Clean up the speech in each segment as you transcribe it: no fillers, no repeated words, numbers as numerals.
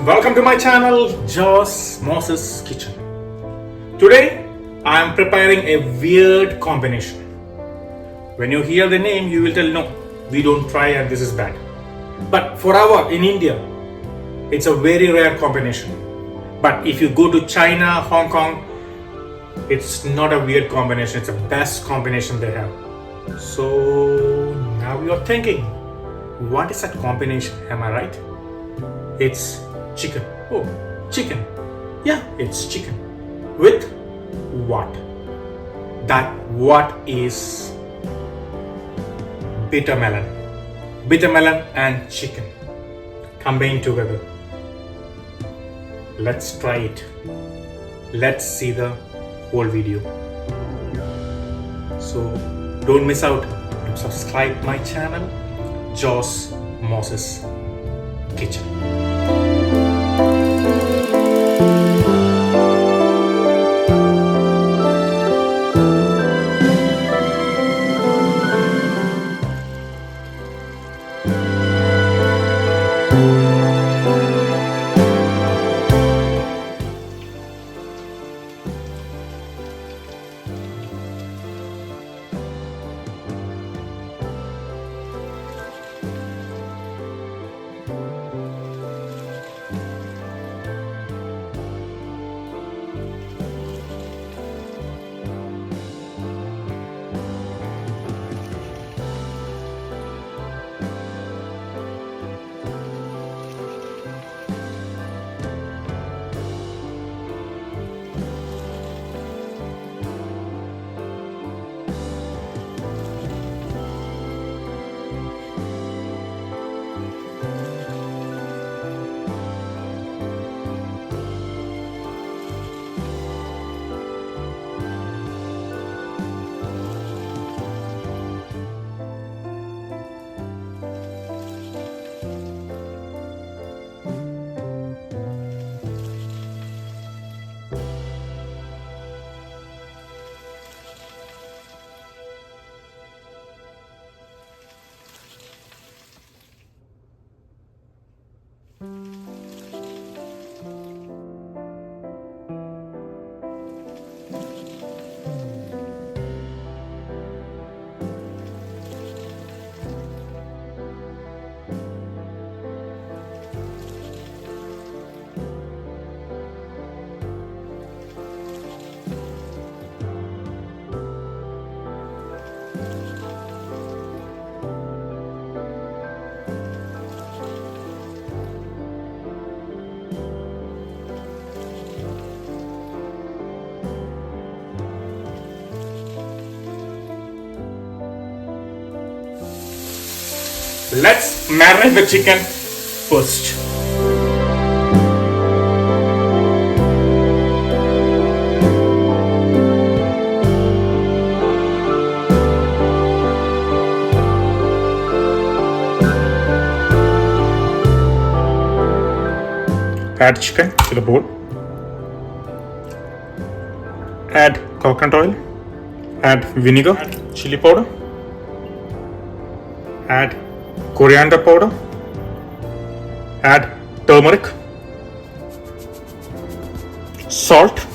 Welcome to my channel, Joss Moses Kitchen. Today I am preparing a weird combination. When you hear the name, you will tell no, we don't try and this is bad. But for our in India, it's a very rare combination. But if you go to China, Hong Kong, it's not a weird combination, it's the best combination they have. So now you're thinking, what is that combination? Am I right? It's chicken. Oh, chicken. Yeah, it's chicken. With what? That what is bitter melon. Bitter melon and chicken combined together. Let's try it. Let's see the whole video. So don't miss out to subscribe my channel, Joss Moses Kitchen. Let's marinate the chicken first. Add chicken to the bowl. Add coconut oil. Add vinegar, chili powder. Add coriander powder, add turmeric, salt,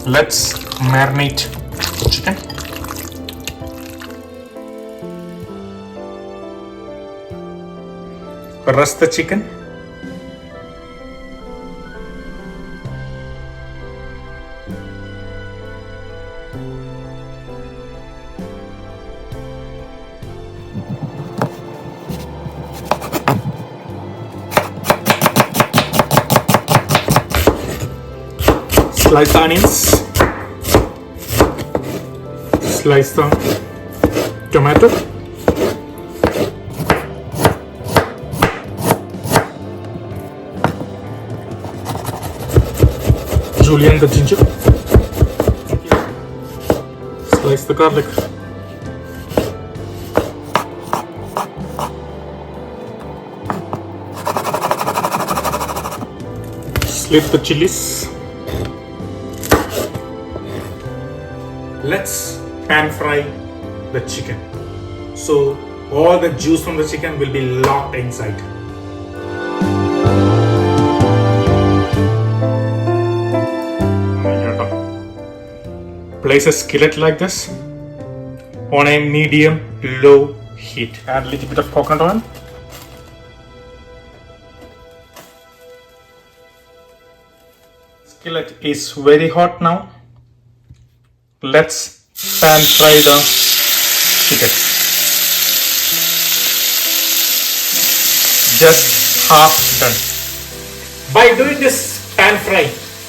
let's marinate the chicken. Rest the chicken. Slice the onions. Slice the tomato. Julienne the ginger. Slice the garlic. Slit the chilies. Let's pan fry the chicken. So all the juice from the chicken will be locked inside. Place a skillet like this on a medium low heat. Add a little bit of coconut oil. Skillet is very hot now. Let's pan fry the chicken. Just half done. By doing this pan fry,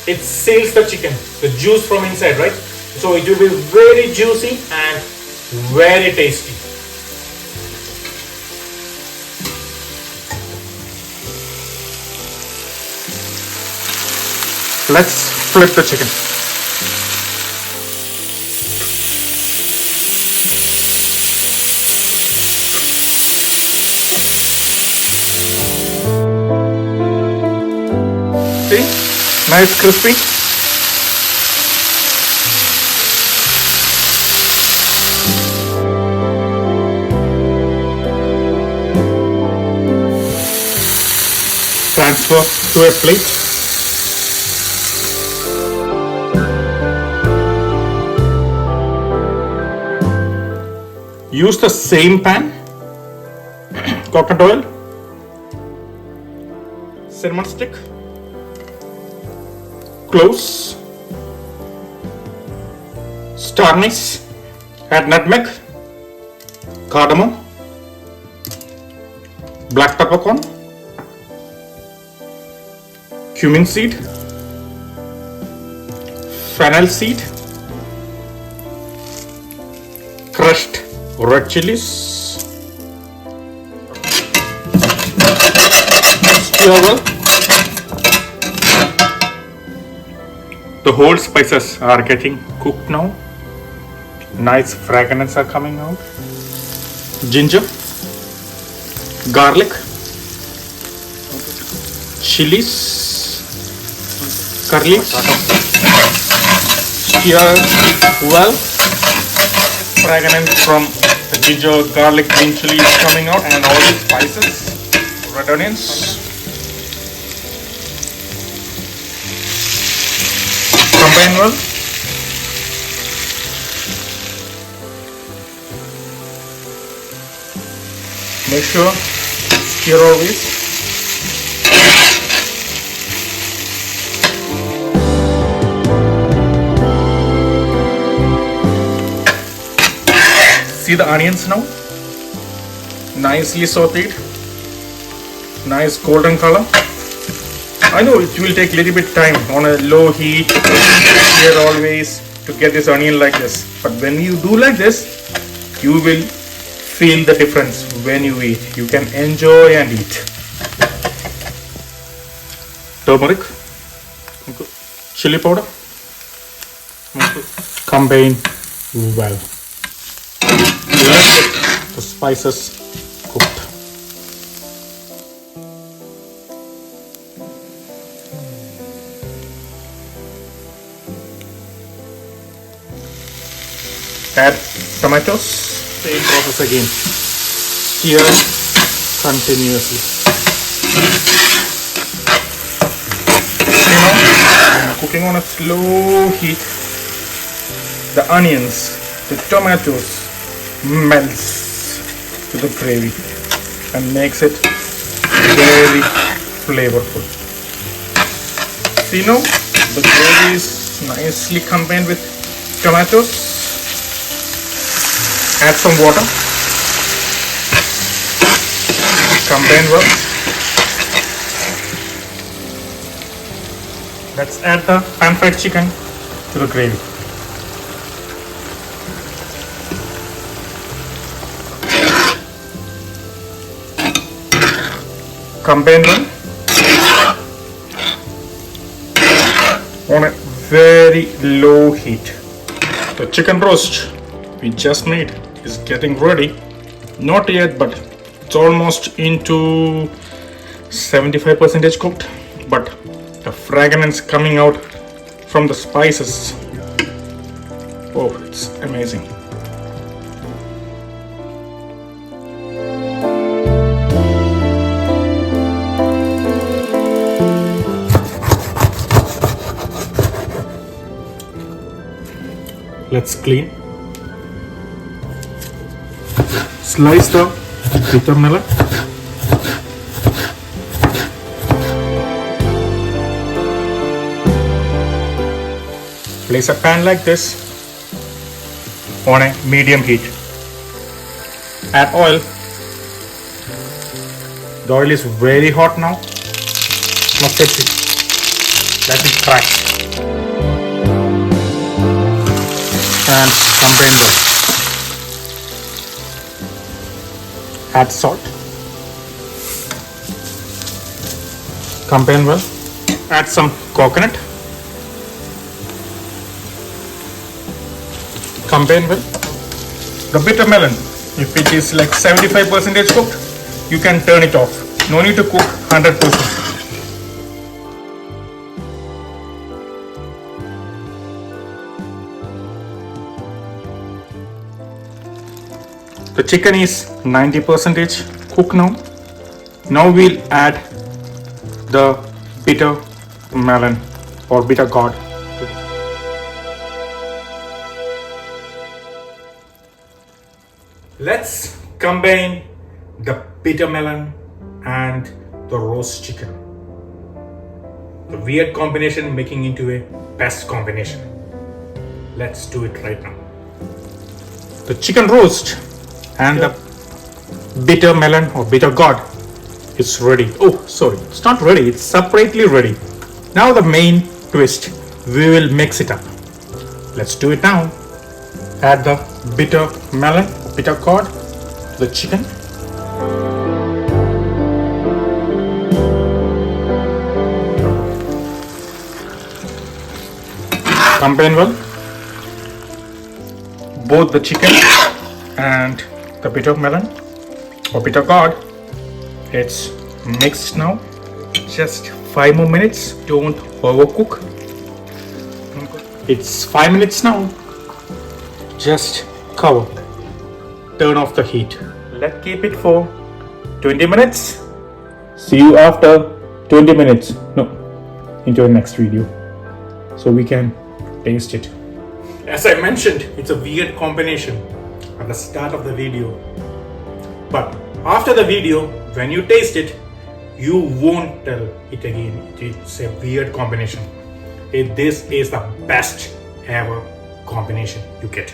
it seals the chicken, the juice from inside, right? So it will be very juicy and very tasty. Let's flip the chicken. See? Nice crispy. Transfer to a plate. Use the same pan, coconut oil, cinnamon stick, cloves, star anise, add nutmeg, cardamom, black peppercorn, cumin seed, fennel seed, crushed red chilies, stir well. The whole spices are getting cooked now. Nice fragrance are coming out. Ginger, garlic, chilies, curly. Stir well. Fragrance from the ginger, garlic, green chili is coming out, and all the spices, red onions. Combine well. Make sure stir always. See the onions now? Nicely sauteed. Nice golden color. I know it will take a little bit time on a low heat here always to get this onion like this. But when you do like this, you will feel the difference when you eat. You can enjoy and eat. Turmeric, chili powder, combine well. Let the spices cooked. Add tomatoes. Same process again. Stir continuously. Cooking on a slow heat. The onions, the tomatoes melts to the gravy and makes it very flavorful. See now, the gravy is nicely combined with tomatoes. Add some water. Combine well. Let's add the pan fried chicken to the gravy. Combine them on a very low heat. The chicken roast we just made is getting ready. Not yet, but it's almost into 75% cooked. But the fragrance coming out from the spices, oh, it's amazing. Let's clean. Slice the bitter melon. Place a pan like this on a medium heat. Add oil. The oil is very hot now. Must let it crack. And combine well. Add salt. Combine well. Add some coconut. Combine well. The bitter melon, if it is like 75% cooked, you can turn it off. No need to cook 100%. The chicken is 90% cooked now. Now we'll add the bitter melon or bitter gourd. Let's combine the bitter melon and the roast chicken. The weird combination making into a best combination. Let's do it right now. The chicken roast and the bitter melon or bitter gourd is ready. Oh, sorry, it's not ready, it's separately ready. Now the main twist, we will mix it up. Let's do it now. Add the bitter melon, bitter gourd, the chicken. Combine well. Both the chicken and the bitter melon or bitter gourd, it's mixed now. Just 5 more minutes. Don't overcook. It's 5 minutes now. Just cover. Turn off the heat. Let's keep it for 20 minutes. See you after 20 minutes. No, into the next video. So we can taste it. As I mentioned, it's a weird combination at the start of the video. But after the video, when you taste it, you won't tell it again. It's a weird combination. This is the best ever combination you get.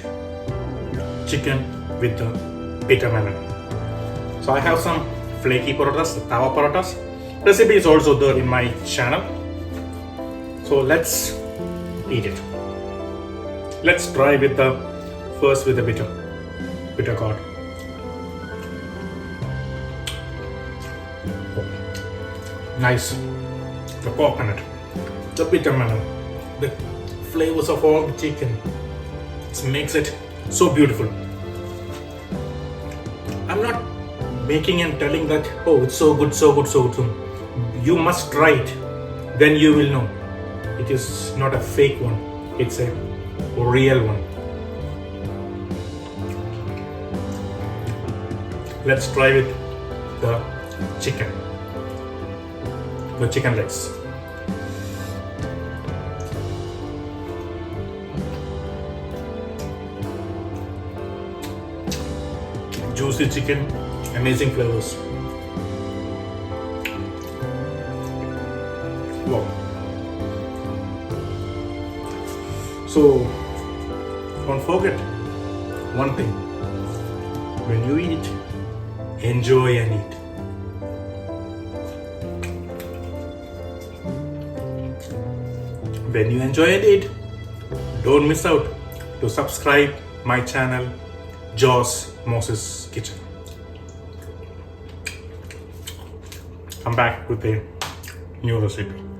Chicken with the bitter melon. So I have some flaky parathas, the tawa parathas. Recipe is also there in my channel. So let's eat it. Let's try with the first with the bitter gourd. Nice. The coconut, the bitter melon, the flavors of all the chicken. It makes it so beautiful. I'm not making and telling that, oh, it's so good, so good, so good. You must try it. Then you will know. It is not a fake one. It's a real one. Let's try with the chicken. The chicken legs. Juicy chicken, amazing flavors. Wow. So, don't forget one thing. When you eat, enjoy and eat. when you enjoy it, don't miss out to subscribe my channel, Joss Moses Kitchen. Come back with a new recipe.